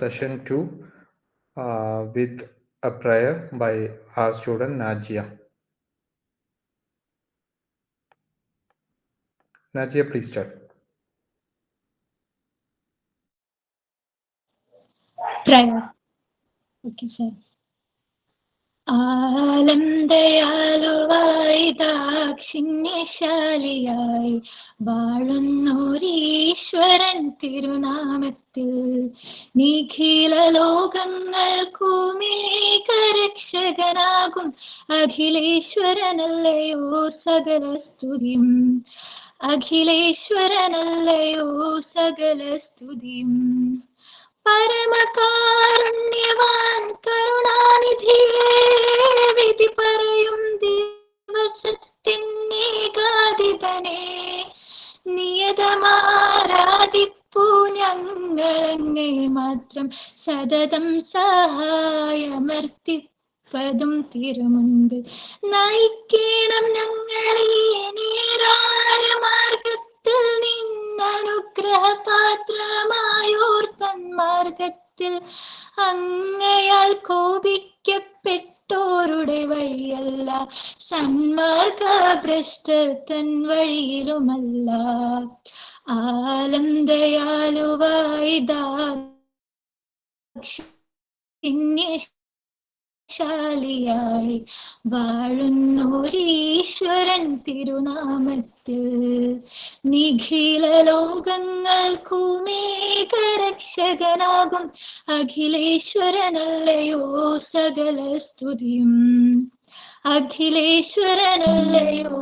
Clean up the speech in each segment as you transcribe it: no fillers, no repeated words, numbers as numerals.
Session 2 with a prayer by our student Najia. Najia, please start. Prayer. Okay, sir. ആലം ദയാലുവായി ദാക്ഷിണ്യശാലിയായി വാഴുന്നോരീശ്വരൻ തിരുനാമത്തിൽ നിഖില ലോകങ്ങൾക്കുമേകരക്ഷകനാകും അഖിലേശ്വരനല്ലയോ സകല സ്തുതിയും അഖിലേശ്വരനല്ലയോ സകല സ്തുതിയും പരമകാരുണ്യവാൻ കരുണാനിധിയേ വിധി പറയും ദിവസത്തിൻ ഏകാധിപനെ നിയതമാരാധിപ്പൂ ഞങ്ങളങ്ങേ മാത്രം സതതം സഹായമർത്തിപ്പതും തിരുമുൻപ് നയിക്കണം ഞങ്ങളീ നേരായ മാർഗത്തിൽ നിന്നനുഗ്രഹപാത്രമായോർ തന്മാർഗത്തിൽ അങ്ങയാൽ കോപിക്കപ്പെട്ടോരുടെ വഴിയല്ല സന്മാർഗഭ്രഷ്ടർ തൻ വഴിയിലുമല്ല ആലം ദയാലുവായി ദാക്ഷിണ്യശാലിയായി വാഴുന്നോരീശ്വരൻ തിരുനാമത്തിൽ നിഖില ലോകങ്ങൾക്കുമേകരക്ഷകനാകും അഖിലേശ്വരനല്ലയോ സകല സ്തുതിയും അഖിലേശ്വരനല്ലയോ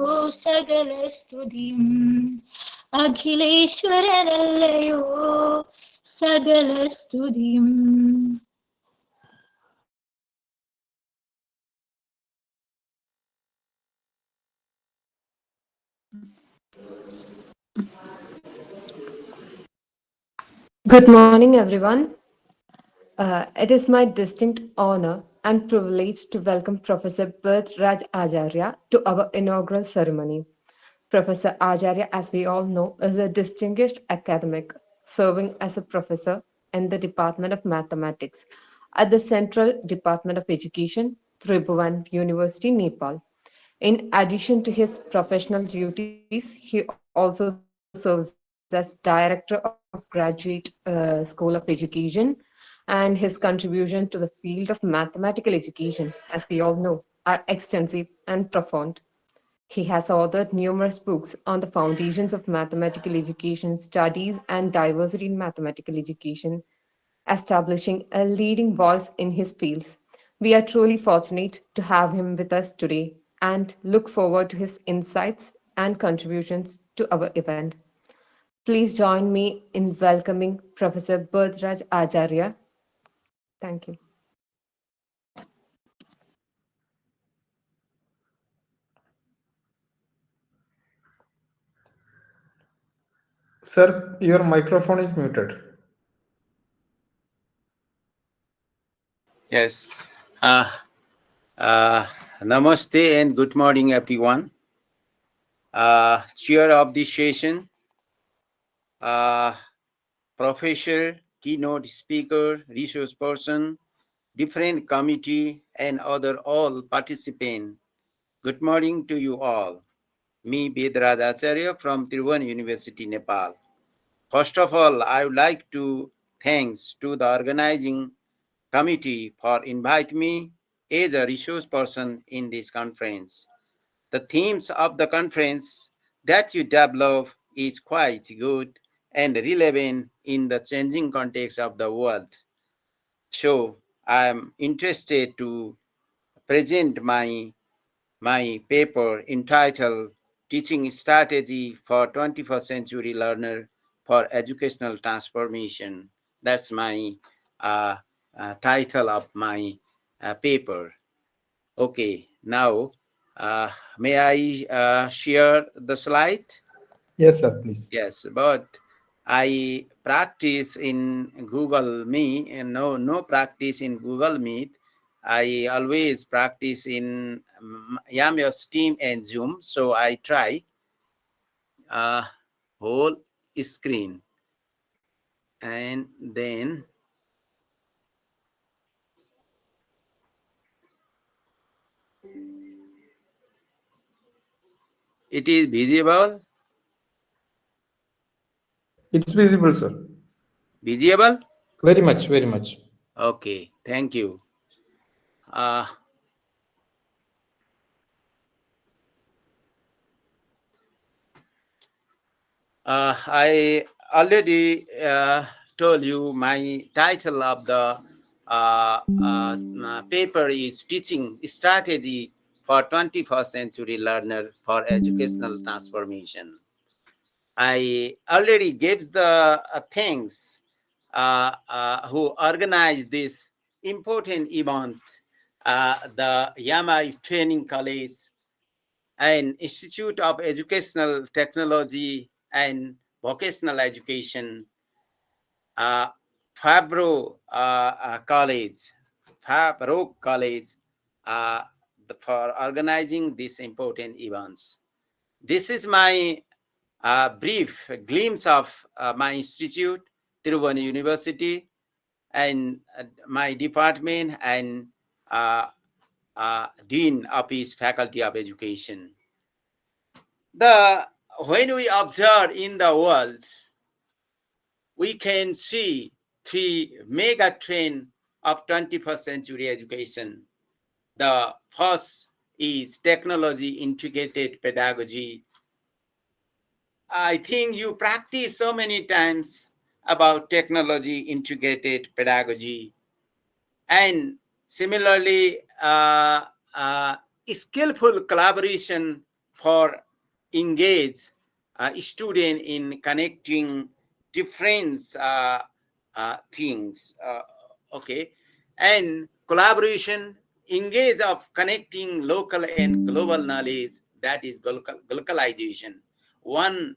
സകല സ്തുതിയും അഖിലേശ്വരനല്ലയോ സകല സ്തുതിയും. Good morning, everyone. It is my distinct honor and privilege to welcome Professor Birth Raj Acharya to our inaugural ceremony. Professor Acharya, as we all know, is a distinguished academic serving as a professor in the Department of Mathematics at the Central Department of Education, Tribhuvan University, Nepal. In addition to his professional duties, he also serves as Director of Graduate School of Education, and his contribution to the field of mathematical education, as we all know, are extensive and profound. He has authored numerous books on the foundations of mathematical education, studies, and diversity in mathematical education, establishing a leading voice in his fields. We are truly fortunate to have him with us today and look forward to his insights and contributions to our event. Please join me in welcoming Professor Birthraj Acharya. Thank you. Sir, your microphone is muted. Yes. Namaste and good morning, everyone. Chair of this session, professor, keynote speaker, resource person, different committee, and other all participants. Good morning to you all. Me, Bedraj Acharya from Tribhuvan University, Nepal. First of all, I would like to thanks to the organizing committee for inviting me as a resource person in this conference. The themes of the conference that you develop is quite good and relevant in the changing context of the world. So I am interested to present my paper entitled Teaching Strategy for 21st Century Learner for Educational Transformation. That's my title of my paper. Okay, now may I share the slide? Yes, sir, please. Yes, but I practice in Google Meet and no practice in Google Meet. I always practice in Yamios Team and Zoom. So I try whole screen and then It is visible? It's visible, sir. Visible? Very much, very much. Okay, thank you. Uh, I already told you my title of the paper is Teaching Strategy for 21st Century Learner for Educational Transformation. I already gave the thanks who organized this important event, the Yamai Training College and Institute of Educational Technology and Vocational Education, Fabro College, uh, for organizing these important events. This is my brief glimpse of my institute, Tiruvani University, and my department and Dean of his Faculty of Education. When we observe in the world, we can see three mega trends of 21st century education. The first is technology integrated pedagogy. I think you practice so many times about technology integrated pedagogy. And similarly, skillful collaboration for engage student in connecting different things. Okay, and collaboration engage of connecting local and global knowledge, that is localization. One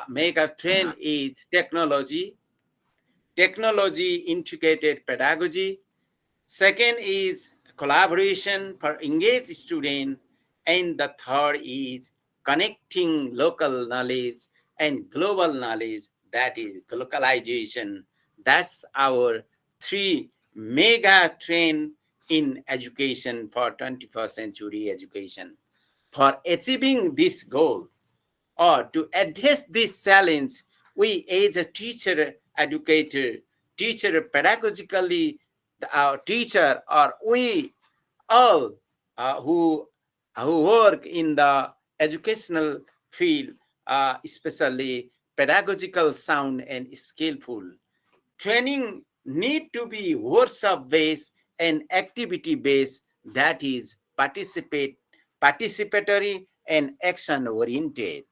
mega trend is technology integrated pedagogy. Second is collaboration for engaged student. And the third is connecting local knowledge and global knowledge, that is localization. That's our three mega trend in education for 21st century education. For achieving this goal, or to address this challenge, we as a teacher, educator, teacher pedagogically, our teacher, or we all who work in the educational field, especially pedagogical sound and skillful. Training need to be workshop-based and activity-based, that is participatory and action-oriented.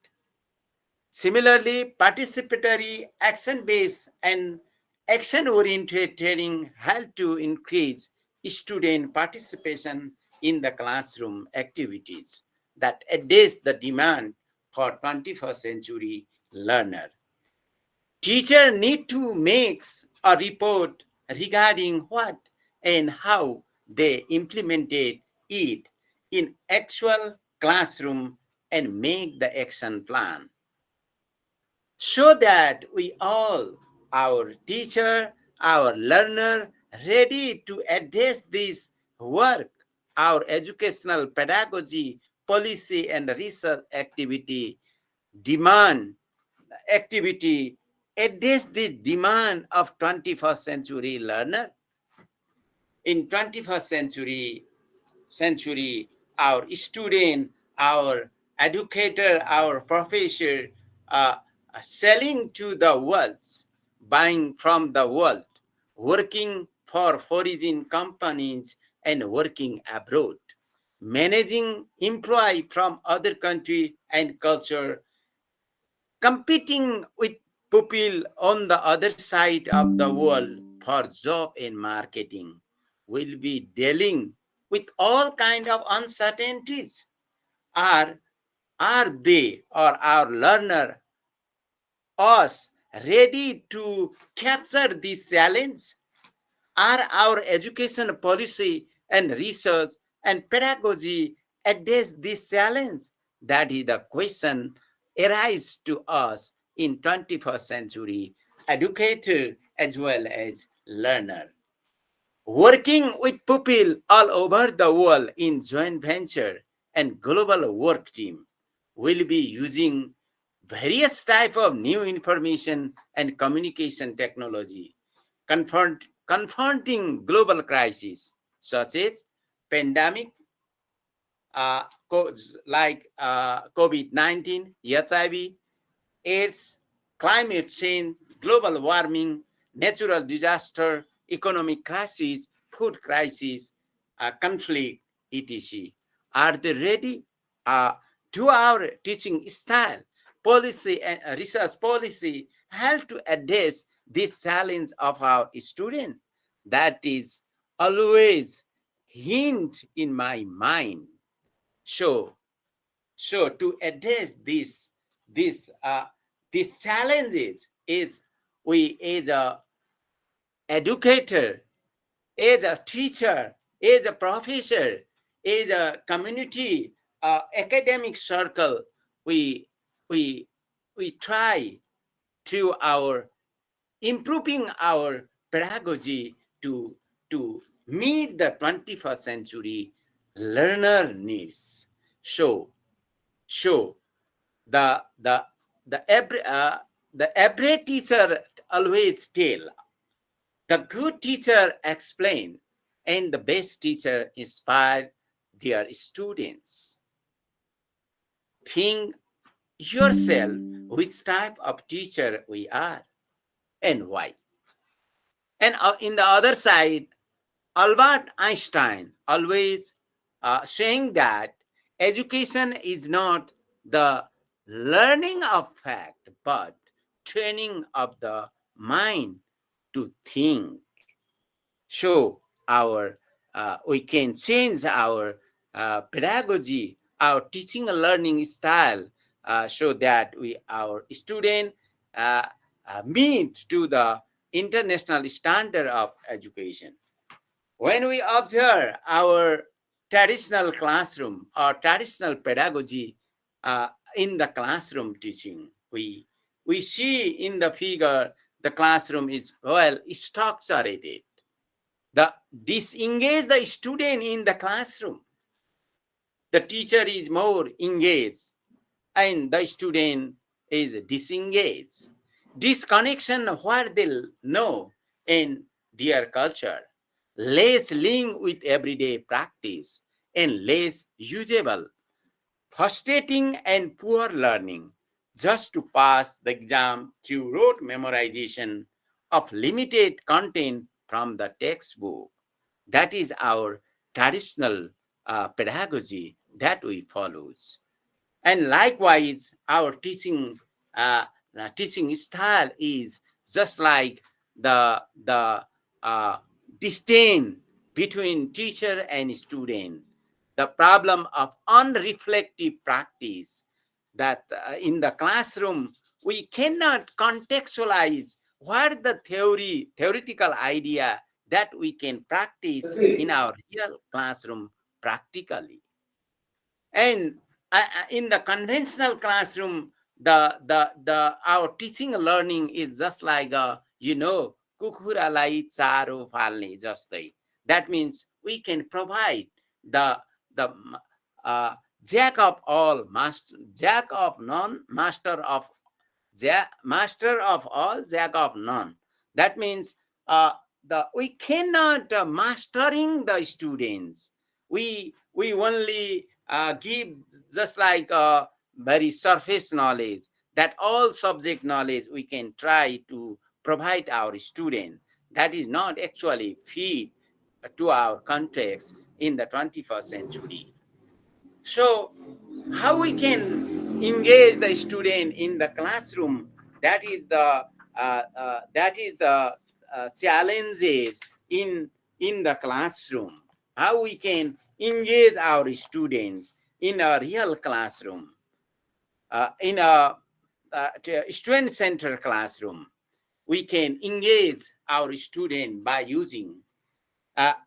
Similarly, participatory, action-based, and action-oriented training help to increase student participation in the classroom activities that address the demand for 21st century learner. Teacher need to make a report regarding what and how they implemented it in actual classroom and make the action plan, so that we all, our teacher, our learner, ready to address this work, our educational pedagogy, policy and research activity, demand activity, address the demand of 21st century learner. In 21st century, our student, our educator, our professor, selling to the world, buying from the world, working for foreign companies and working abroad, managing employee from other country and culture, competing with people on the other side of the world for job and marketing, will be dealing with all kind of uncertainties. Are they or our learner, us, ready to capture this challenge? Are our education policy and research and pedagogy address this challenge? That is the question arise to us in 21st century educator as well as learner. Working with people all over the world in joint venture and global work team, will be using various type of new information and communication technology, confronting global crises such as pandemic, like COVID-19, HIV, AIDS, climate change, global warming, natural disaster, economic crisis, food crisis, conflict, etc. Are they ready? Do our teaching style, policy, and research policy help to address this challenge of our student? That is always hint in my mind. So to address these challenges is we as a educator, as a teacher, as a professor, as a community academic circle, we we we try to our improving our pedagogy to meet the 21st century learner needs. So the the every teacher always tell, the good teacher explain, and the best teacher inspire their students. Think yourself which type of teacher we are and why. And in the other side, Albert Einstein always saying that education is not the learning of fact, but training of the mind to think. So we can change our pedagogy, our teaching and learning style, so that our student meet to the international standard of education. When we observe our traditional classroom or traditional pedagogy in the classroom teaching, we see in the figure the classroom is well structured. The disengage the student in the classroom. The teacher is more engaged and the student is disengaged. Disconnection what they know in their culture, less linked with everyday practice, and less usable, frustrating and poor learning, just to pass the exam through rote memorization of limited content from the textbook. That is our traditional pedagogy that we follows. And likewise, our teaching style is just like the disdain between teacher and student, the problem of unreflective practice, that in the classroom we cannot contextualize what the theoretical idea that we can practice in our real classroom practically. And in the conventional classroom, the our teaching and learning is just like kukuralai charo falne jastai. That means we can provide the jack of all, jack of none, master of all, jack of none. That means we cannot mastering the students. We only give just like very surface knowledge, that all subject knowledge we can try to provide our student. That is not actually fit to our context in the 21st century. So how we can engage the student in the classroom, that is the challenges in the classroom. How we can engage our students in a real classroom, in a student-centered classroom. We can engage our student by using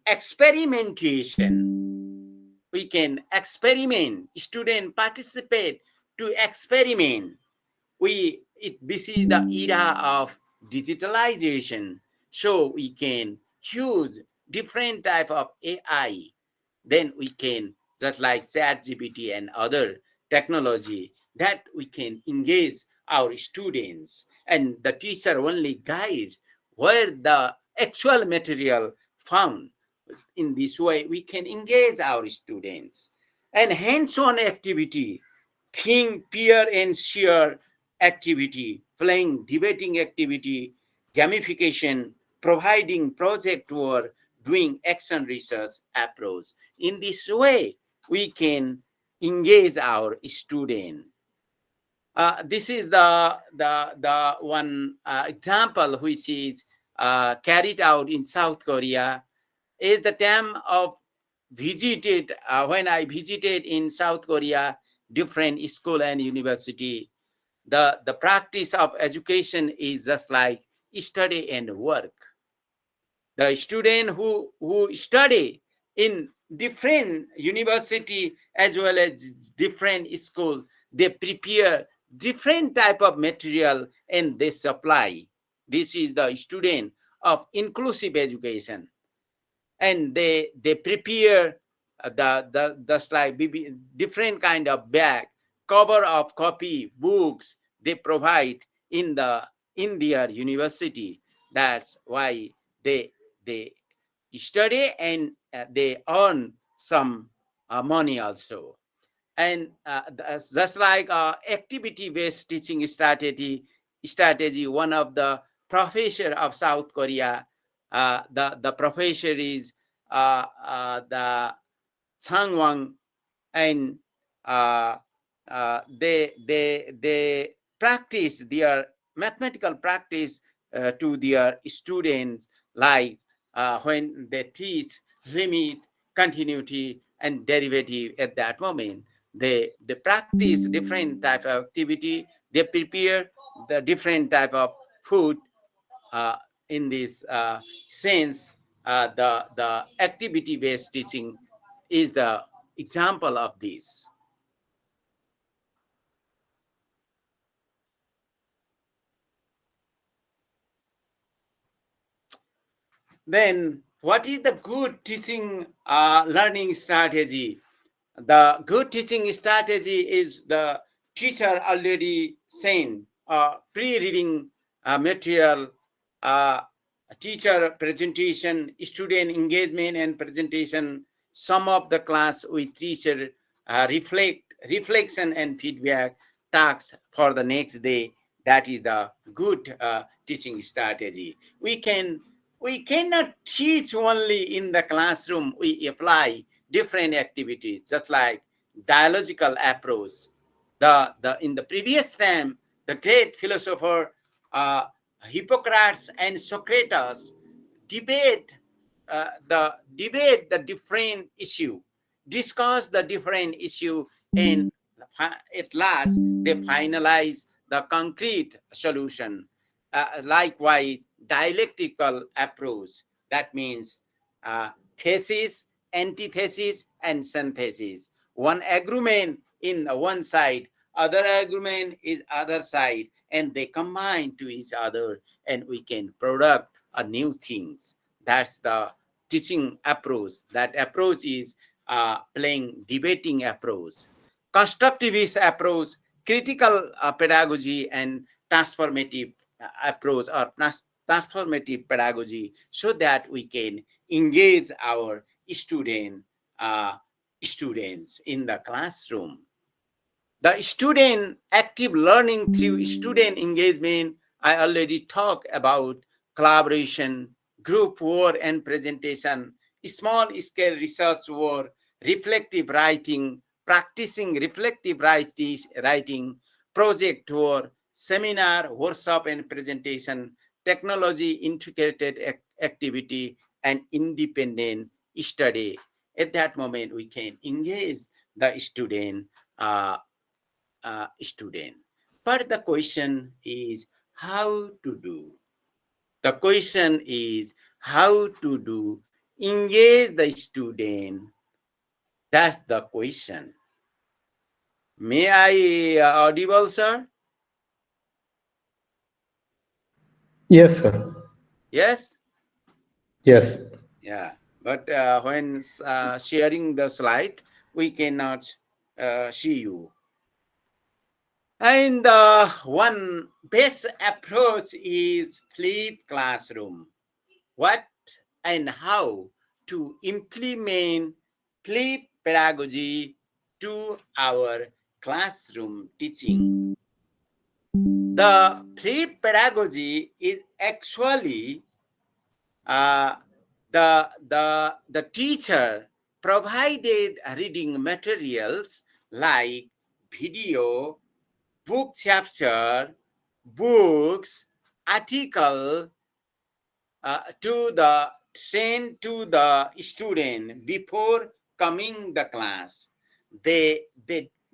experimentation. We can experiment, student participate to experiment. This is the era of digitalization, so we can use different type of AI. Then we can, just like ChatGPT and other technology, that we can engage our students, and the teacher only guides where the actual material found. In this way, we can engage our students. And hands-on activity, think, peer and share activity, playing, debating activity, gamification, providing project work, doing action research approach. In this way, we can engage our student. This is the one example which is carried out in South Korea. Is the time of visited when I visited in South Korea different school and university. The practice of education is just like study and work. The student who study in different university as well as different school, they prepare different type of material and they supply. This is the student of inclusive education, and they prepare the slide different kind of bag, cover of copy books they provide in their university. That's why they study and they earn some money also. And just like activity based teaching strategy, one of the professor of South Korea, the professor is the Changwang, and they practice their mathematical practice to their students, like when they teach limit, continuity, and derivative. At that moment, they practice different type of activity. They prepare the different type of food. uh, in this sense, the activity based teaching is the example of this. Then what is the good teaching learning strategy? The good teaching strategy is the teacher already sent pre-reading material, uh, teacher presentation, student engagement and presentation, sum of the class with teacher, reflection and feedback, tasks for the next day. That is the good teaching strategy. We cannot teach only in the classroom. We apply different activities, just like dialogical approach. The in the previous time, the great philosopher Hippocrates and Socrates debate the different issue, discuss the different issue, and at last they finalize the concrete solution. Likewise, dialectical approach, that means thesis, antithesis, and synthesis. One agreement in one side, other agreement is other side, and they combine to each other, and we can product a new things. That's the teaching approach. That approach is playing debating approach, constructivist approach, critical pedagogy, and transformative approach or transformative pedagogy, so that we can engage our uh, students in the classroom. The student active learning through student engagement, I already talked about collaboration, group work and presentation, small scale research work, reflective writing, practicing reflective writing, project work, seminar, workshop and presentation, technology integrated activity, and independent study. At that moment, we can engage the student. But the question is how to do. The question is how to do. Engage the student. That's the question. May I audible, sir? Yes, sir. Yes? Yes. Yeah. But when sharing the slide, we cannot see you. And one best approach is flip classroom. What and how to implement flip pedagogy to our classroom teaching. The flip pedagogy is actually uh, the teacher provided reading materials like video, book chapter, books, article to the send to the student before coming the class. They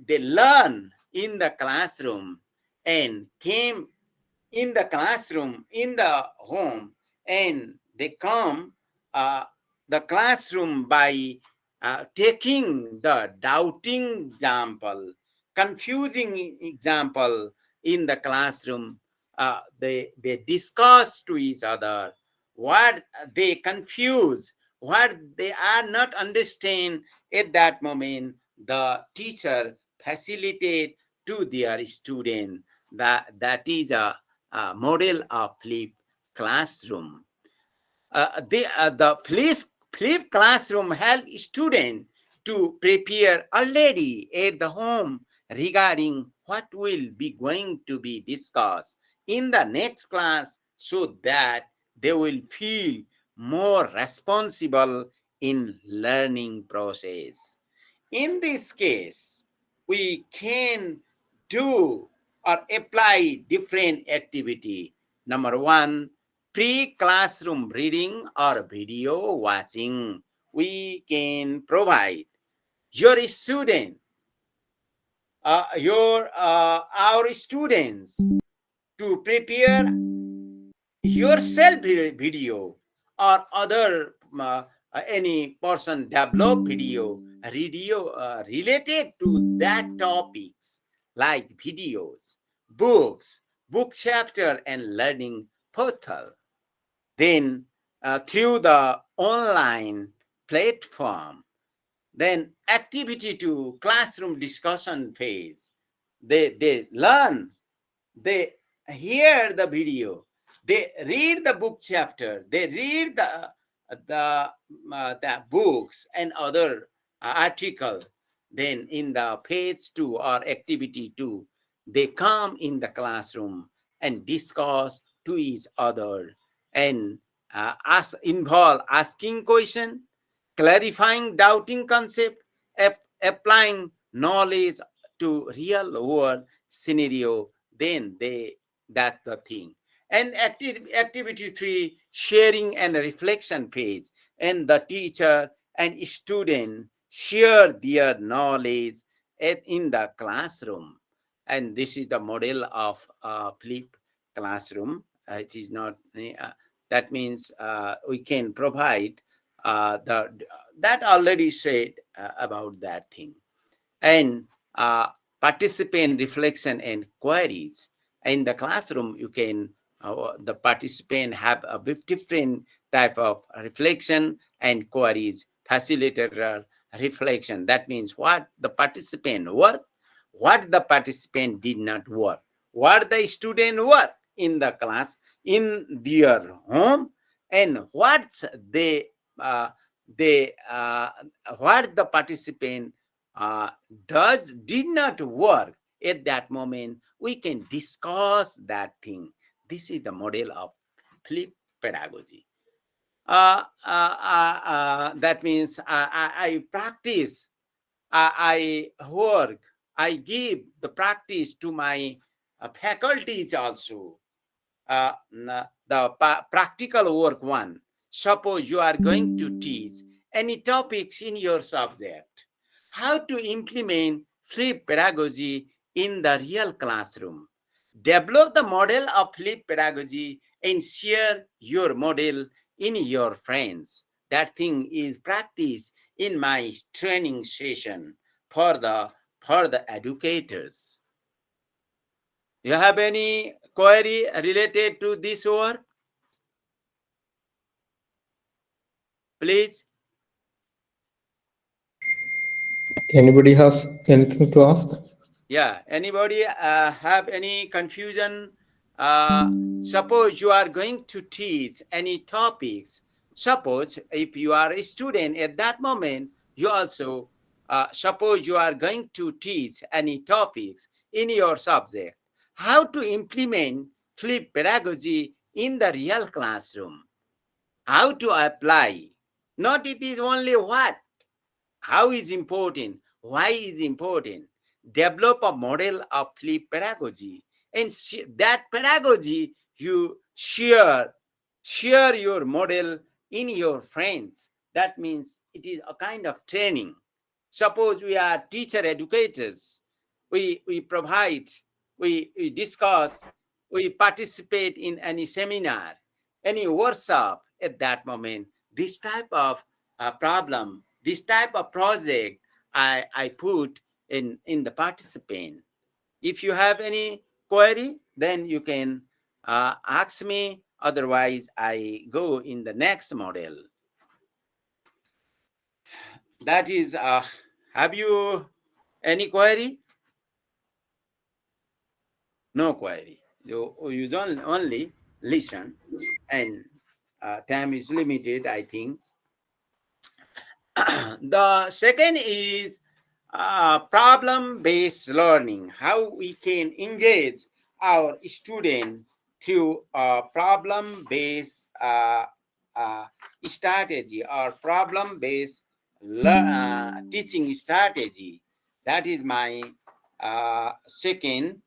learn in the classroom and came in the classroom in the home, and they come uh, the classroom by taking the doubting example, confusing example in the classroom. They discuss to each other what they confuse, what they are not understand. At that moment the teacher facilitate to their student. That is a model of flip classroom. The flip classroom help student to prepare already at the home regarding what will be going to be discussed in the next class, so that they will feel more responsible in learning process. In this case, we can do or apply different activity. Number one, pre-classroom reading or video watching. We can provide your student, our students to prepare yourself video or other any person develop video related to that topics, like videos, books, book chapter and learning portal. Then through the online platform, then activity to classroom discussion phase, they learn, they hear the video, they read the book chapter, they read the books and other article. Then in the phase 2 or activity 2, they come in the classroom and discuss to each other and involve asking question, clarifying doubting concept, applying knowledge to real world scenario. Then that's the thing. And activity 3, sharing and reflection phase, and the teacher and student share their knowledge in the classroom. And this is the model of flip classroom. It is not that means we can provide the that already said about that thing. And participant reflection and queries. In the classroom, you can the participant have a different type of reflection and queries. Facilitator reflection, that means what the participant work, what the participant did not work, what the student work in the class, in their home, and what they what the participant did not work at that moment. We can discuss that thing. This is the model of flip pedagogy. That means I practice, I work, I give the practice to my faculties also. The practical work one. Suppose you are going to teach any topics in your subject. How to implement flip pedagogy in the real classroom. Develop the model of flip pedagogy and share your model in your friends. That thing is practiced in my training session for the educators. You have any query related to this work? Please. Anybody has anything to ask? Yeah, anybody have any confusion? Suppose you are going to teach any topics. Suppose if you are a student at that moment, you also suppose you are going to teach any topics in your subject. How to implement flip pedagogy in the real classroom? How to apply? Not it is only what, how is important, why is important. Develop a model of flip pedagogy, and that pedagogy you share your model in your friends. That means it is a kind of training. Suppose we are teacher educators, we provide, we discuss, we participate in any seminar, any workshop. At that moment, this type of problem, this type of project I put in the participant. If you have any query, then you can ask me. Otherwise, I go in the next model. That is, have you any query? No query. You don't only listen, and time is limited, I think. The second is problem-based learning. How we can engage our student through a problem-based strategy or problem-based teaching strategy. That is my second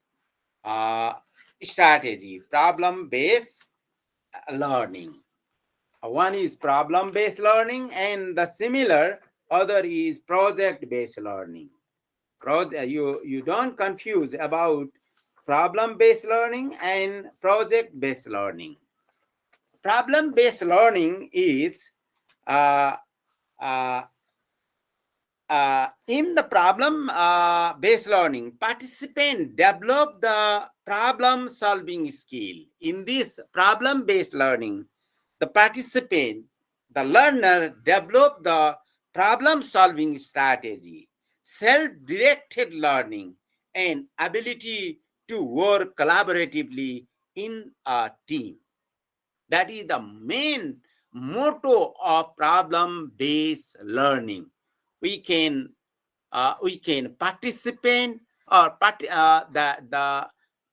uh, strategy, problem-based learning. One is problem-based learning, and the similar other is project-based learning. You don't confuse about problem-based learning and project-based learning. Problem-based learning is uh, uh, in the problem based learning, participants develop the problem solving skill. In this problem based learning, the participant, the learner, develop the problem solving strategy, self directed learning, and ability to work collaboratively in a team. That is the main motto of problem based learning. We can participate or the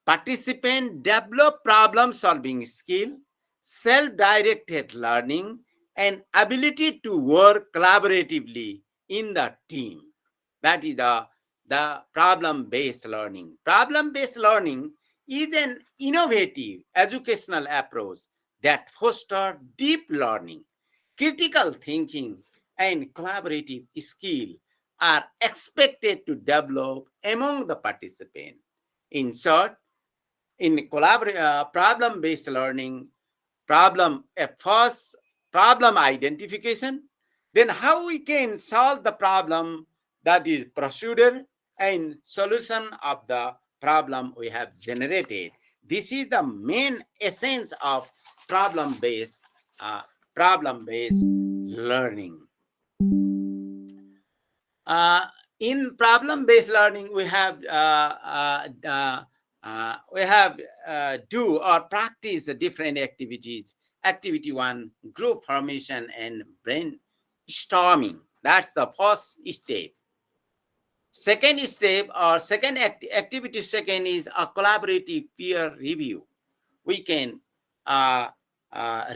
participant develop problem solving skill, self-directed learning, and ability to work collaboratively in the team. That is the problem-based learning. Problem-based learning is an innovative educational approach that fosters deep learning, critical thinking, and collaborative skill are expected to develop among the participants. In short, in problem-based learning, first problem identification, then how we can solve the problem, that is procedure and solution of the problem we have generated. This is the main essence of problem-based uh, problem-based learning. Uh, in problem-based learning, we have do or practice different activities. Activity one, group formation and brainstorming. That's the first step. Second step or second activity second is a collaborative peer review. We can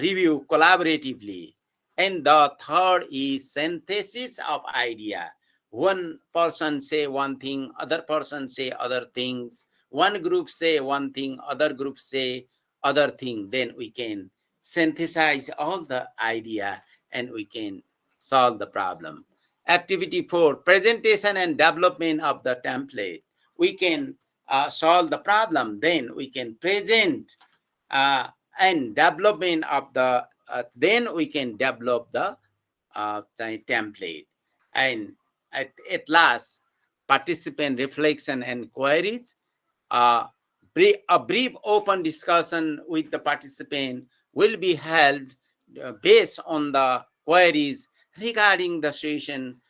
review collaboratively. And the third is synthesis of idea. One person say one thing, other person say other things. One group say one thing, other group say other thing. Then we can synthesize all the idea and we can solve the problem. Activity 4, presentation and development of the template. We can solve the problem, then we can present uh, and development of the then we can develop the template. And at last, participant reflection and queries. uh, a brief open discussion with the participant will be held based on the queries regarding the session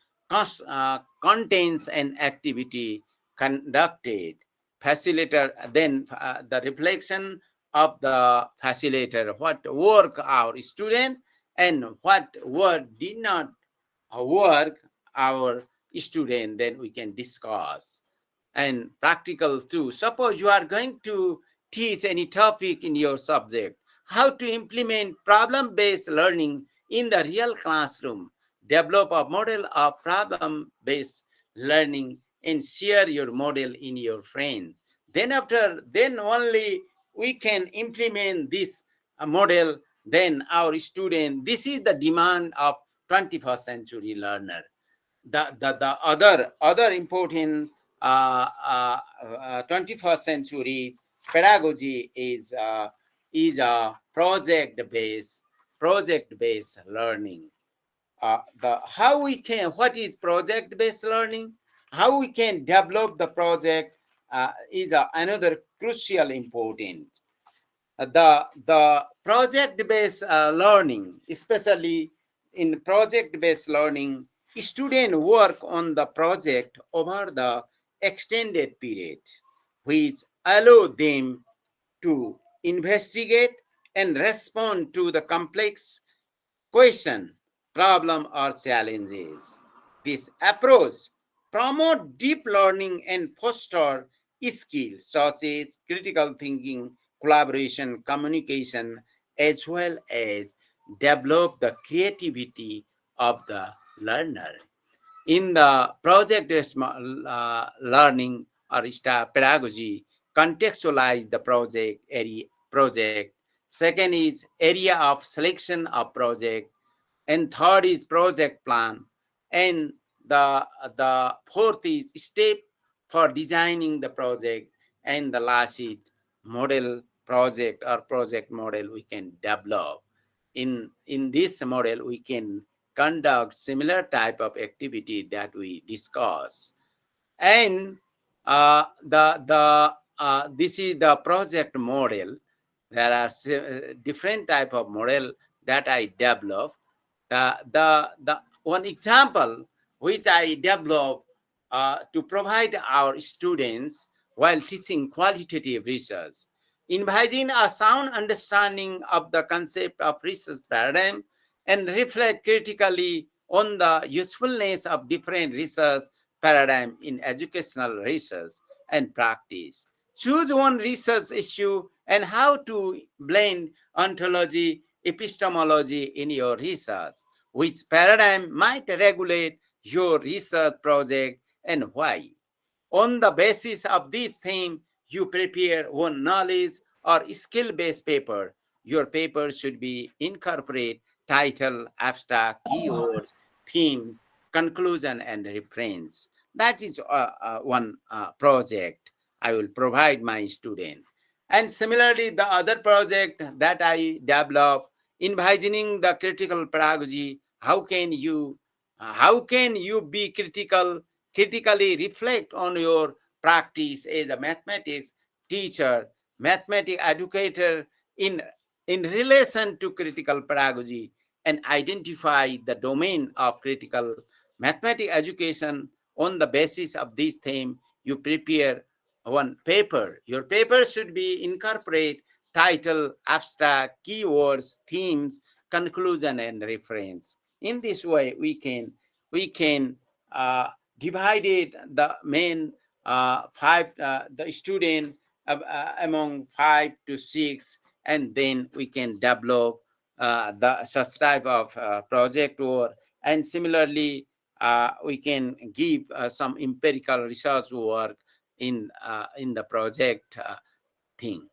contents and activity conducted. Facilitator, then the reflection of the facilitator, what work our student and what work did not work our student, then we can discuss. And practical too. Suppose you are going to teach any topic in your subject, how to implement problem-based learning in the real classroom, develop a model of problem-based learning and share your model in your friend. Then only we can implement this model. Then our student, this is the demand of 21st century learner. The other important 21st century pedagogy is a project based learning. The how we can What is project based learning, how we can develop the project is another crucial important. The project based learning, especially in project based learning, students work on the project over the extended period, which allow them to investigate and respond to the complex question, problem, or challenges. This approach promotes deep learning and foster skills such as critical thinking, collaboration, communication, as well as develop the creativity of the learner. In the project-based learning or pedagogy, contextualize the project. Second is area of selection of project, and third is project plan, and the fourth is step for designing the project, and the last is model project or project model we can develop. In this model we can conduct similar type of activity that we discuss. And the this is the project model. There are different type of model that I develop. The one example which I develop to provide our students while teaching qualitative research, inviting a sound understanding of the concept of research paradigm and reflect critically on the usefulness of different research paradigm in educational research and practice. Choose one research issue and how to blend ontology, epistemology in your research. Which paradigm might regulate your research project and why? On the basis of this theme, you prepare one knowledge or skill-based paper. Your paper should be incorporate title, abstract, keywords, themes, conclusion, and reference. That is one project I will provide my student. And similarly, the other project that I develop, envisioning the critical pedagogy, how can you be critically reflect on your practice as a mathematics teacher, mathematics educator in relation to critical pedagogy, and identify the domain of critical mathematics education. On the basis of this theme, you prepare one paper. Your paper should be incorporate title, abstract, keywords, themes, conclusion, and reference. In this way, we can uh, divide it the main five the student among 5 to 6, and then we can develop the such type of project work. And similarly, we can give some empirical research work in the project thing.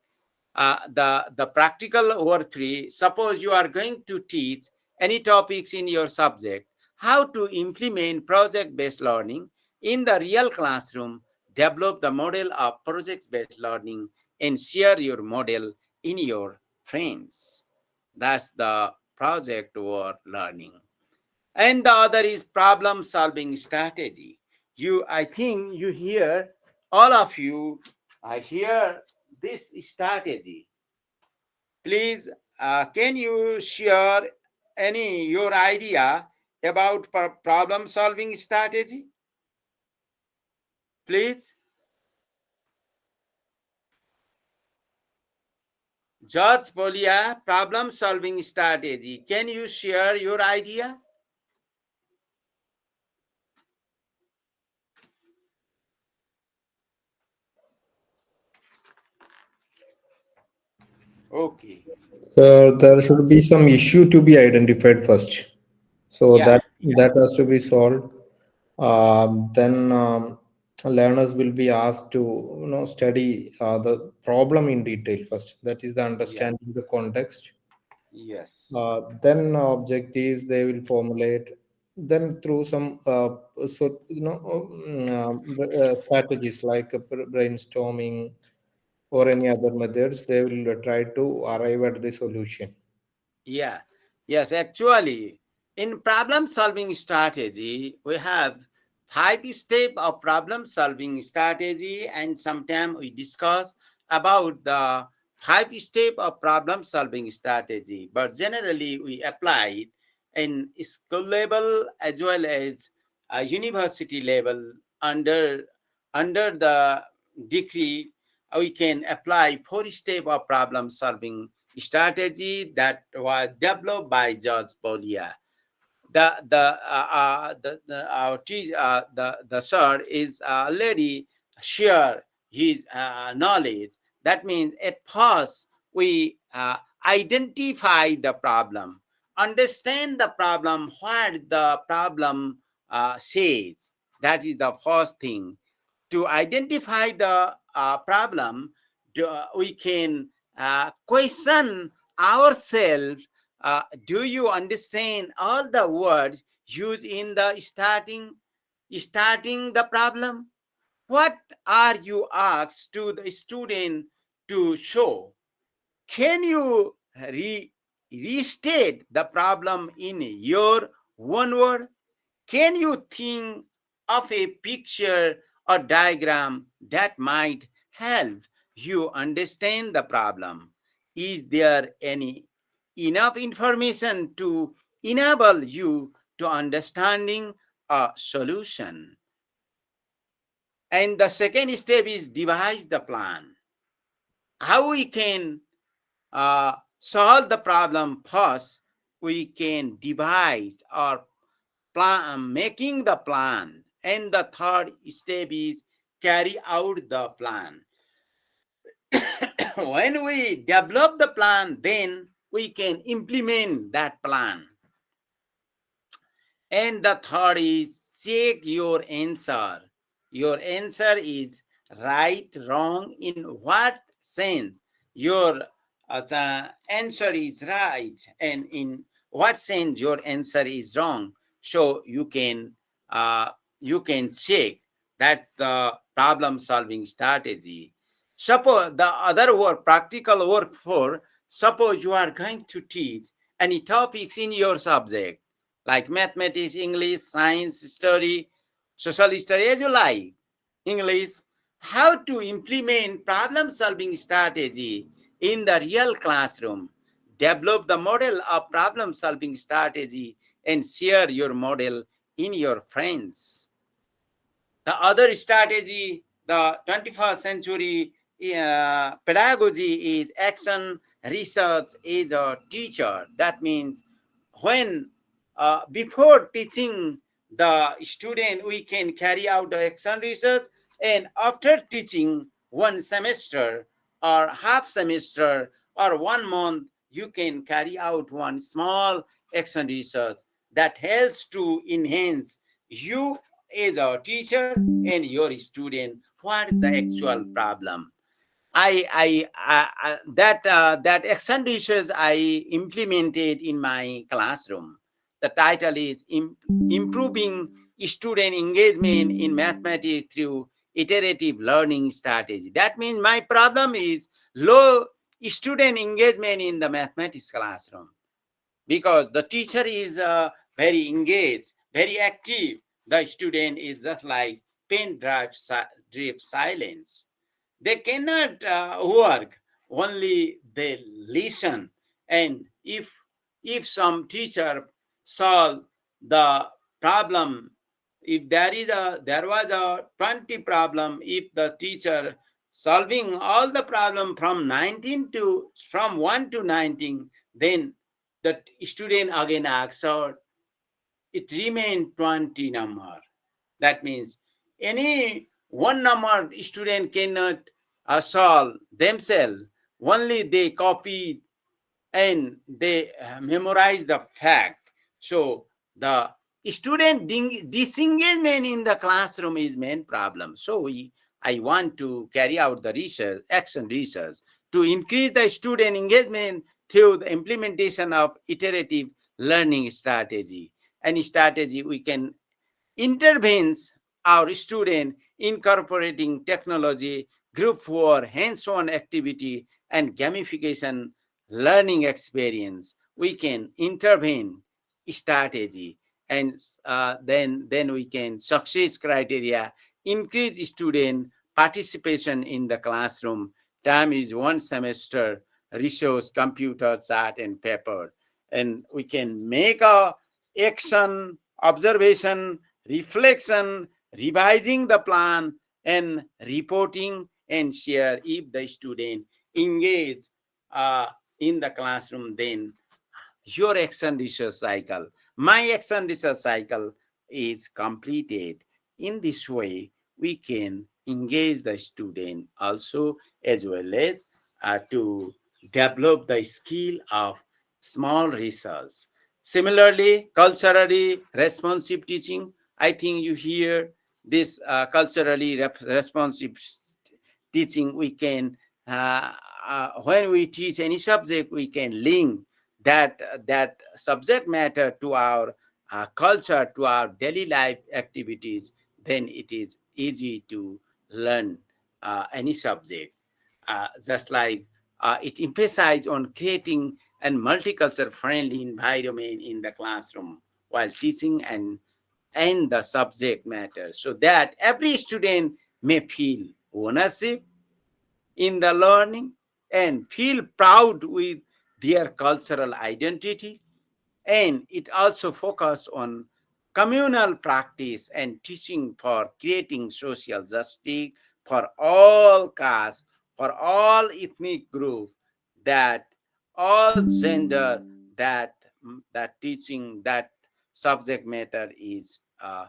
The practical over 3, suppose you are going to teach any topics in your subject, how to implement project-based learning in the real classroom, develop the model of project-based learning, and share your model in your friends. That's the project or learning. And the other is problem solving strategy. I think you hear, all of you, I hear this strategy. Please, can you share your idea about problem solving strategy? Please. George Polia, problem solving strategy. Can you share your idea? Okay. So there should be some issue to be identified first. So Yeah. that has to be solved. Then learners will be asked to study the problem in detail first. That is the Yeah. understanding the context. Yes. Then objectives they will formulate. Then through some strategies like brainstorming or any other methods, they will try to arrive at the solution. Yeah. Yes. Actually, in problem solving strategy, we have 5 steps of problem solving strategy, and sometimes we discuss about the 5 steps of problem solving strategy. But generally, we apply it in school level as well as university level. Under the degree, we can apply 4 steps of problem solving strategy that was developed by George Polia. The sir is already share his knowledge. That means at first we identify the problem, understand the problem, what the problem says. That is the first thing. To identify the problem, we can question ourselves. Do you understand all the words used in the starting the problem? What are you asked to the student to show? Can you restate the problem in your one word? Can you think of a picture or diagram that might help you understand the problem? Is there any enough information to enable you to understanding a solution? And the second step is devise the plan. How we can solve the problem first, we can devise or plan, making the plan, and the third step is carry out the plan. When we develop the plan, then we can implement that plan. And the third is check your answer. Your answer is right, wrong, in what sense your the answer is right, and in what sense your answer is wrong. So uh, you can check. That's the problem solving strategy. Suppose the other work, practical work for, suppose you are going to teach any topics in your subject like mathematics, English, science, study, social study, as you like, English, how to implement problem solving strategy in the real classroom. Develop the model of problem solving strategy and share your model in your friends. The other strategy, the 21st century pedagogy is action research as a teacher. That means when before teaching the student, we can carry out the action research, and after teaching one semester or half semester or 1 month, you can carry out one small action research that helps to enhance you as a teacher and your student what is the actual problem. That action research I implemented in my classroom. The title is Improving Student Engagement in Mathematics Through Iterative Learning Strategy. That means my problem is low student engagement in the mathematics classroom, because the teacher is very engaged, very active. The student is just like pen drip silence. They cannot work, only they listen. And if some teacher solve the problem, if there was a 20 problem, if the teacher solving all the problem from 1 to 19, then the student again asks, so it remained 20 number. That means any one number student cannot solve themselves. Only they copy and they memorize the fact. So the student disengagement in the classroom is main problem. So I want to carry out the research, action research, to increase the student engagement through the implementation of iterative learning strategy. Any strategy we can intervenes our student incorporating technology, group work, hands-on activity, and gamification learning experience. We can intervene strategy, and then we can success criteria, increase student participation in the classroom. Time is 1 semester, resource, computer, chart, and paper. And we can make a action, observation, reflection, revising the plan, and reporting and share. If the student engage in the classroom, then your action research cycle, my action research cycle is completed. In this way, we can engage the student also, as well as to develop the skill of small research. Similarly, culturally responsive teaching. I think you hear this culturally responsive teaching. We can, when we teach any subject, we can link that subject matter to our culture, to our daily life activities. Then it is easy to learn any subject. Just like it emphasizes on creating and multicultural friendly environment in the classroom while teaching and the subject matter, so that every student may feel ownership in the learning and feel proud with their cultural identity. And it also focuses on communal practice and teaching for creating social justice for all castes, for all ethnic groups, that all gender, that that teaching, that subject matter is uh,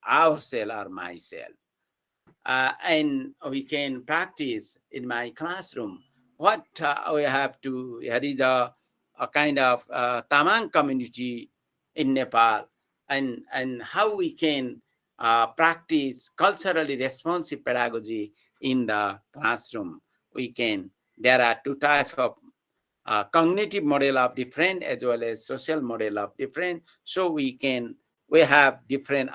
ourself or myself. And we can practice in my classroom. What we have to, here is a kind of Tamang community in Nepal, and how we can practice culturally responsive pedagogy in the classroom. We can, there are two types of cognitive model of different as well as social model of different. So we have different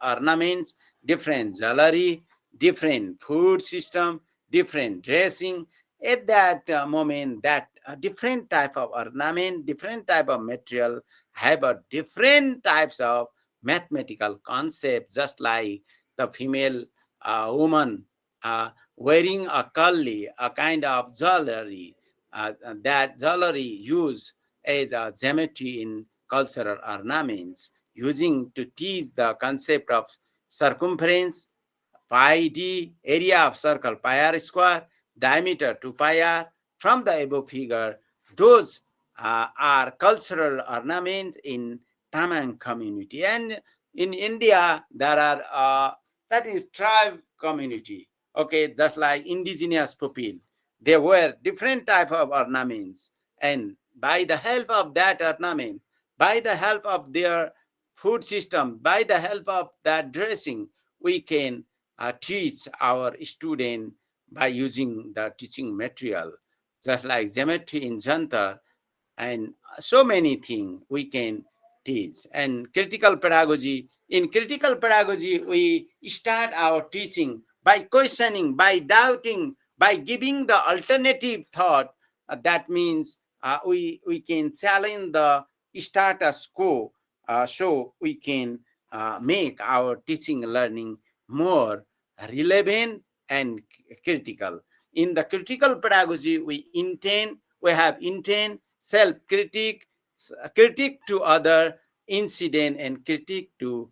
ornaments, different jewelry, different food system, different dressing. At that moment, that different type of ornament, different type of material have a different types of mathematical concept, just like the female woman wearing a curly, a kind of jewelry, that jewelry used as a geometry in cultural ornaments, using to teach the concept of circumference, pi d, area of circle pi r square, diameter 2 pi r. From the above figure, those are cultural ornaments in Tamang community. And in India, there are, that is tribe community, okay, just like indigenous people. They wear different type of ornaments, and by the help of that ornament, by the help of their food system, by the help of that dressing, we can teach our student by using the teaching material, just like geometry in Jantar, and so many things we can teach. And critical pedagogy, in critical pedagogy, we start our teaching by questioning, by doubting, by giving the alternative thought. That means we can challenge the status quo, so we can make our teaching learning more relevant and critical. In the critical pedagogy, we have intent, self-critic, critic to other incident, and critic to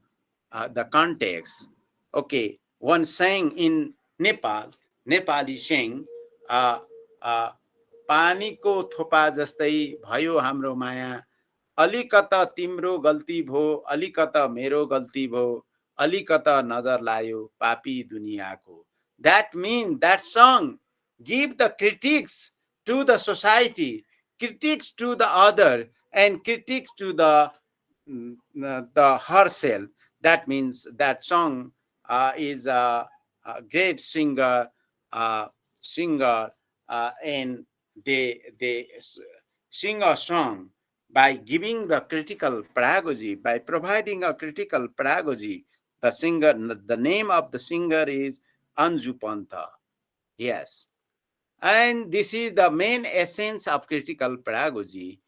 the context. Okay, one saying in Nepal, Nepali saying, पानीको थोपा जस्तै भयो हाम्रो माया, अलिकता तिम्रो गल्ती भो, अलिकता मेरो गल्ती भो, अलिकता नजर लायो पापी दुनियाँको. That means that song give the critics to the society, critics to the other, and critics to the herself. That means that song is a great singer, uh, singer, and they sing a song by giving the critical pedagogy, by providing a critical pedagogy. The singer, the name of the singer is Anju Panta. Yes. And this is the main essence of critical pedagogy.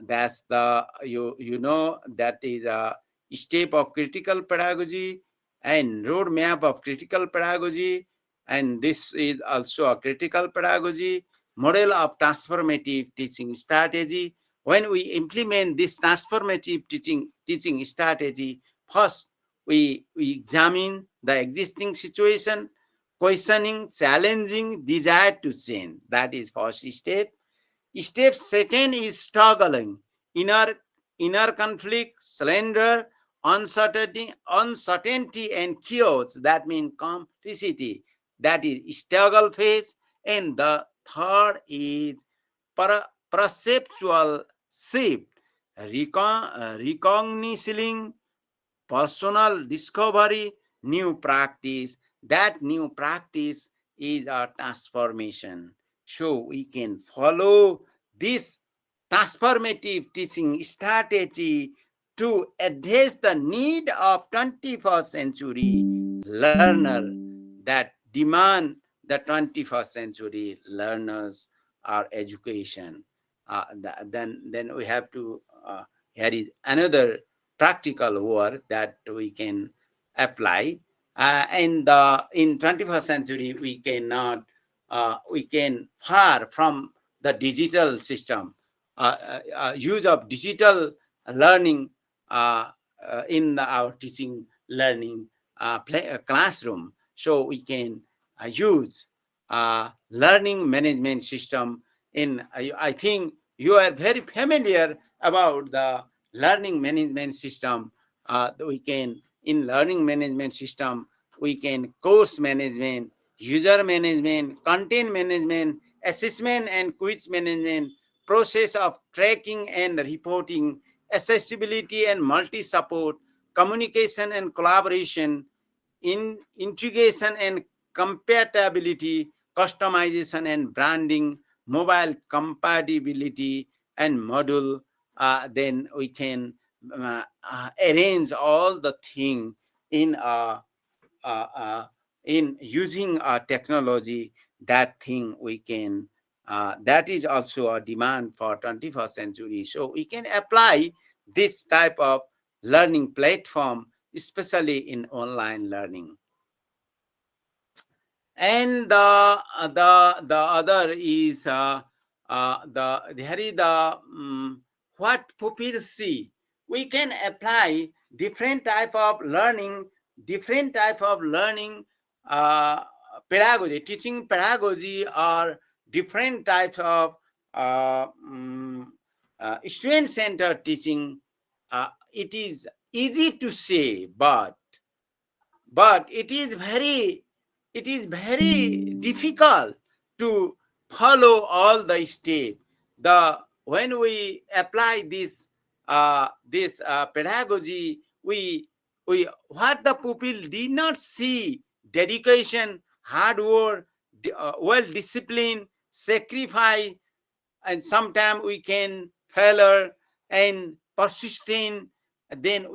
That's the, you know, that is a step of critical pedagogy and roadmap of critical pedagogy. And this is also a critical pedagogy, model of transformative teaching strategy. When we implement this transformative teaching strategy, first we examine the existing situation, questioning, challenging, desire to change. That is first step. Step second is struggling, inner conflict, surrender, uncertainty and chaos. That means complicity. That is struggle phase. And the third is perceptual shift, recognizing personal discovery, new practice. That new practice is a transformation. So we can follow this transformative teaching strategy to address the need of 21st century learner that demand the 21st century learners or education. Then we have to, here is another practical work that we can apply. In 21st century, we can far from the digital system, use of digital learning in our teaching learning classroom. So we can use learning management system. I think you are very familiar about the learning management system. We can, in learning management system, we can course management, user management, content management, assessment and quiz management, process of tracking and reporting, accessibility and multi-support, communication and collaboration, integration and compatibility, customization and branding, mobile compatibility and module. Then we can arrange all the thing in in using technology. That thing we can, that is also a demand for 21st century. So we can apply this type of learning platform, especially in online learning. And the other is there is the what pupils see. We can apply different type of learning, uh, pedagogy, teaching pedagogy, or different types of student-centered teaching. It is easy to say, but it is very difficult to follow all the steps. When we apply this pedagogy, we what the pupil did not see: dedication, hard work, well discipline, sacrifice, and sometimes we can failure and persistent. Then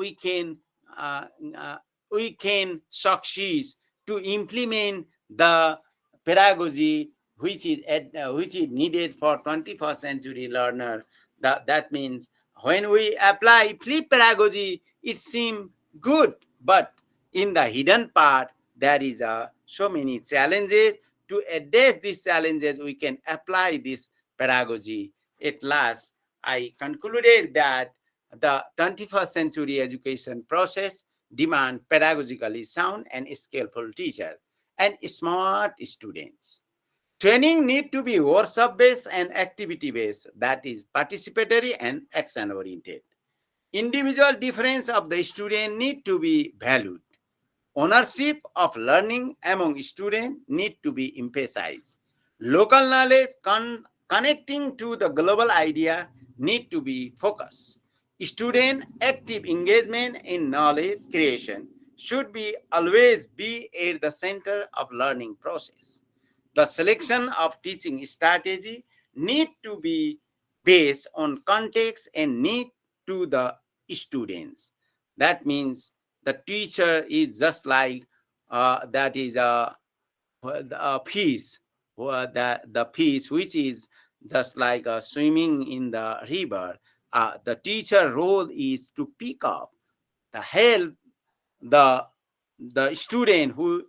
uh, uh, we can succeed to implement the pedagogy which is needed for 21st century learner. That means when we apply flip pedagogy, it seems good, but in the hidden part there is so many challenges. To address these challenges, we can apply this pedagogy. At last, I concluded that the 21st century education process demand pedagogically sound and skillful teacher. and smart students. Training need to be workshop-based and activity-based, that is participatory and action-oriented. Individual difference of the student need to be valued. Ownership of learning among students need to be emphasized. Local knowledge connecting to the global idea need to be focused. Student active engagement in knowledge creation should be always be at the center of learning process. The selection of teaching strategy need to be based on context and need to the students. That means the teacher is just like that is a piece, the piece which is just like swimming in the river. The teacher role is to pick up the help the student who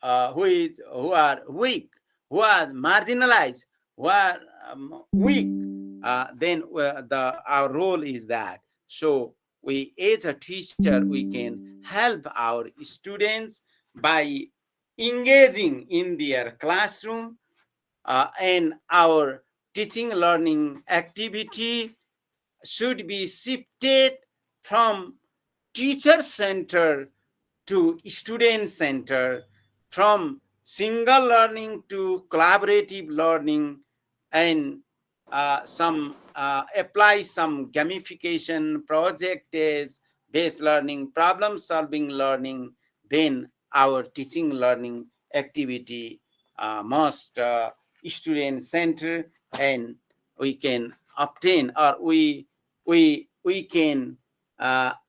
are weak, who are marginalized, who are weak. Then our role is that. So we, as a teacher, we can help our students by engaging in their classroom, and our teaching learning activity should be shifted from teacher center to student center, from single learning to collaborative learning, and some apply some gamification, project based learning, problem solving learning. Then our teaching learning activity must student center, and we can obtain, or we can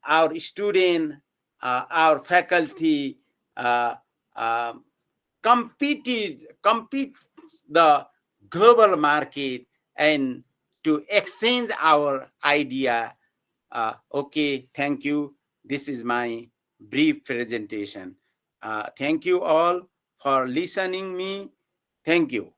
our student, our faculty uh, uh, compete the global market and to exchange our idea. Okay, thank you. This is my brief presentation. Thank you all for listening me. Thank you.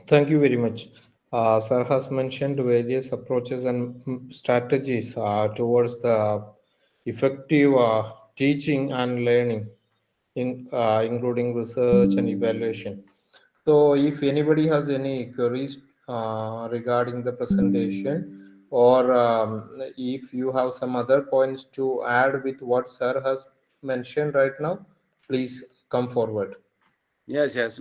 Thank you very much. Sir has mentioned various approaches and strategies towards the effective teaching and learning, including research and evaluation. So, if anybody has any queries regarding the presentation, or if you have some other points to add with what Sir has mentioned right now, please come forward. Yes, yes.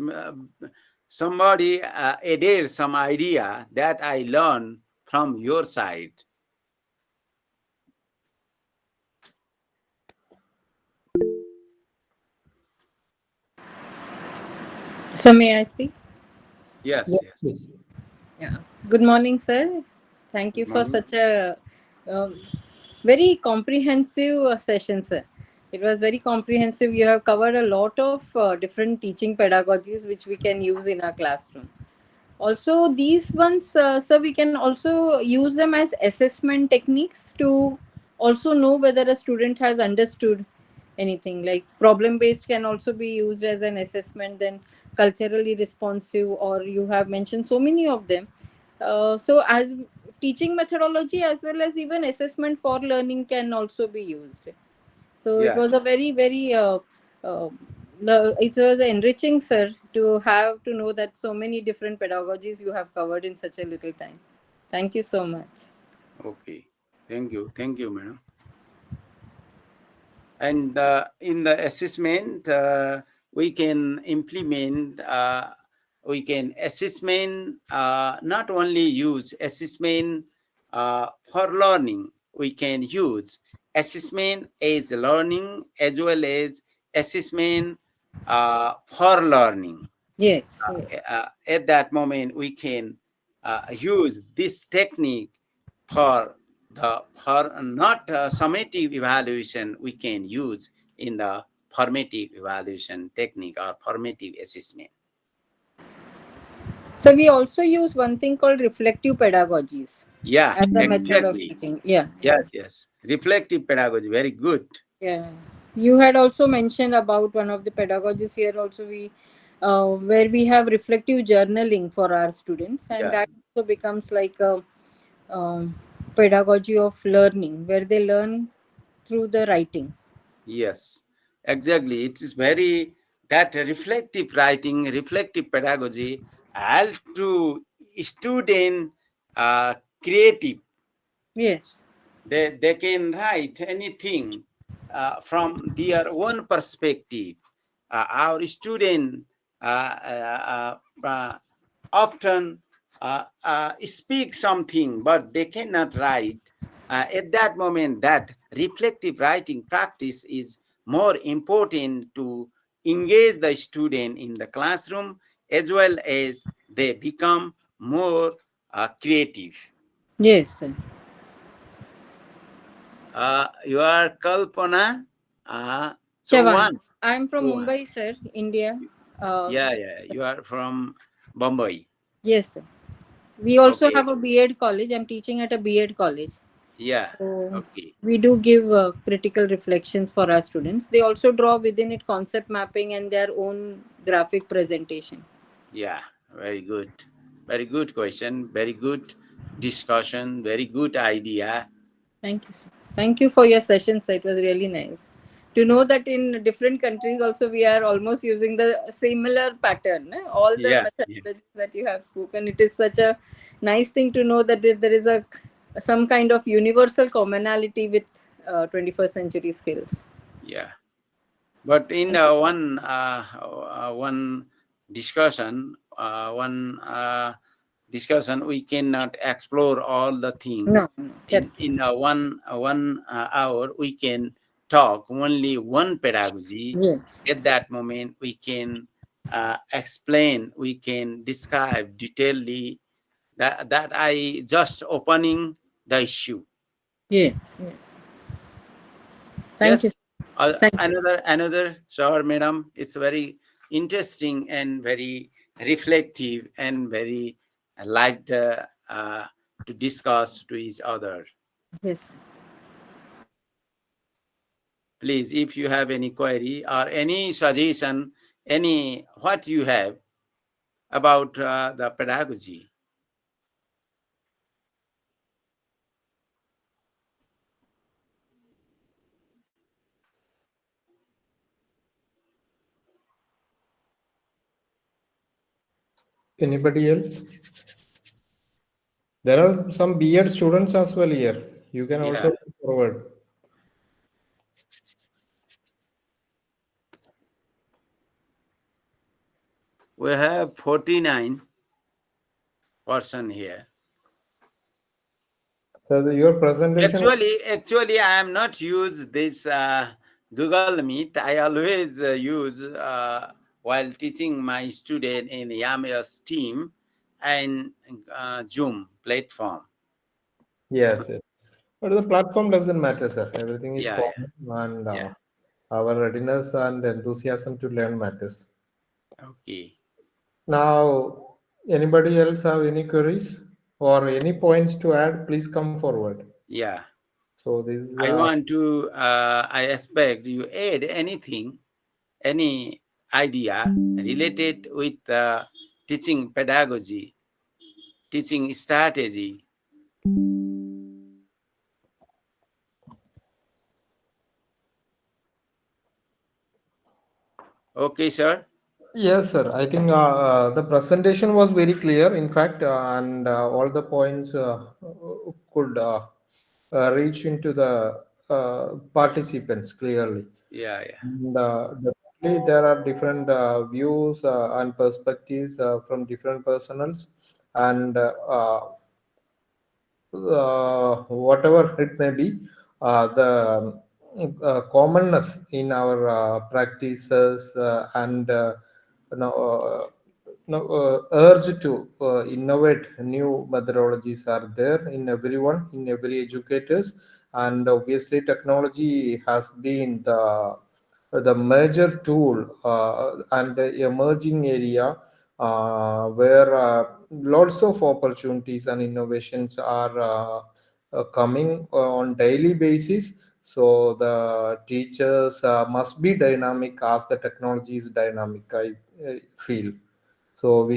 Somebody added some idea that I learned from your side. So may I speak? Yes, Yes, yes. please. Yeah. Good morning, sir. Thank you Good for morning. such a very comprehensive session, sir. It was very comprehensive. You have covered a lot of different teaching pedagogies which we can use in our classroom. Also, these ones, sir, we can also use them as assessment techniques to also know whether a student has understood anything. Like problem based can also be used as an assessment, then culturally responsive, or you have mentioned so many of them. So, as teaching methodology as well as even assessment for learning can also be used. So it Yes. was a very, very, it was enriching, sir, to have to know that so many different pedagogies you have covered in such a little time. Thank you so much. Okay. Thank you. Thank you, madam. And in the assessment, we can implement, we can assessment, not only use assessment for learning, we can use assessment as learning as well as assessment for learning. Yes, yes. At that moment, we can use this technique for not summative evaluation. We can use in the formative evaluation technique or formative assessment. So we also use one thing called reflective pedagogies Yeah, as a method of exactly. teaching. Yeah, Yes, yes. Reflective pedagogy, very good. yeah. You had also mentioned about one of the pedagogies here. Also, where we have reflective journaling for our students, and Yeah, that also becomes like a pedagogy of learning where they learn through the writing. yes. Exactly. It is very that reflective writing, reflective pedagogy help to student creative. Yes. They can write anything from their own perspective. Our student often speak something, but they cannot write. At that moment, that reflective writing practice is more important to engage the student in the classroom as well as they become more creative. Yes, sir. You are Kalpana. So Chavan. one. I'm from So one. Mumbai, sir, India. Uh, Yeah, yeah. You are from Bombay. yes, sir. We also Okay. have a B.Ed college. I'm teaching at a B.Ed college. Yeah. So Okay. we do give critical reflections for our students. They also draw within it concept mapping and their own graphic presentation. Yeah. Very good. Very good question. Very good discussion. Very good idea. Thank you, sir. Thank you for your session, sir. It was really nice to know that in different countries also we are almost using the similar pattern. All the Yeah. Yeah. methodologies that you have spoken, it is such a nice thing to know that there is a some kind of universal commonality with 21st century skills. Yeah. But in Thank you. one discussion, discussion, we cannot explore all the thing. No, no, that's In one hour, we can talk only one pedagogy. yes, At that moment, we can explain, we can describe detailedly. That I just opening the issue. yes, yes. Thank you. Yes. Thank you. Another, sure, madam. It's very interesting and very reflective and very liked to discuss to each other. Yes. Please, if you have any query or any suggestion, any what you have about the pedagogy. Anybody else? There are some B.Ed students as well here. You can also Yeah, come forward. we have 49% here. So your presentation. Actually, I am not use this Google Meet. I always use while teaching my student in YAMS team and Zoom platform. Yes, yes. But the platform doesn't matter, sir. Everything is Yeah, common, and yeah, our readiness and enthusiasm to learn matters. yeah. Okay. Now, anybody else have any queries or any points to add? Please come forward. Yeah. So this is I want to. I expect you add anything, any idea related with teaching pedagogy, teaching strategy. Okay, sir. yes, sir. I think the presentation was very clear, in fact, and all the points could reach into the participants clearly. Yeah, yeah, And definitely, there are different views and perspectives from different personals, and whatever it may be, the commonness in our practices and urge to innovate new methodologies are there in everyone, in every educators, and obviously technology has been the major tool and the emerging area where lots of opportunities and innovations are coming on daily basis. So the teachers must be dynamic as the technology is dynamic, I feel. So we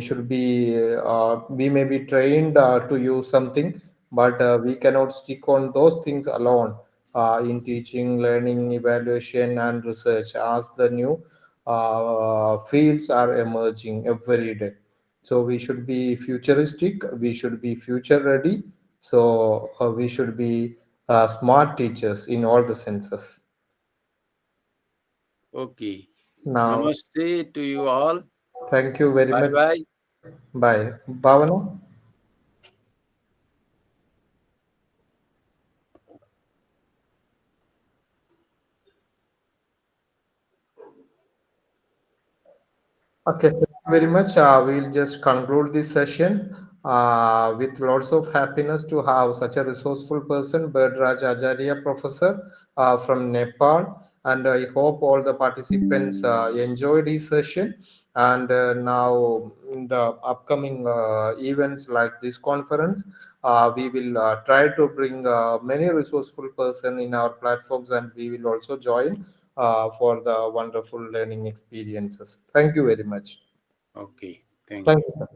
may be trained to use something, but we cannot stick on those things alone. in teaching, learning, evaluation, and research as the new fields are emerging every day. So we should be futuristic, we should be future ready, so we should be smart teachers in all the senses. Okay. Now, Namaste to you all. thank you very Bye much. bye. Bye. Bhavana? Okay, thank you very much. We'll just conclude this session with lots of happiness to have such a resourceful person, Birdraj Acharya, professor from Nepal. And I hope all the participants enjoyed this session. And now, in the upcoming events like this conference, we will try to bring many resourceful person in our platforms, and we will also join for the wonderful learning experiences. Thank you very much. Okay. Thank Thank you. you, sir.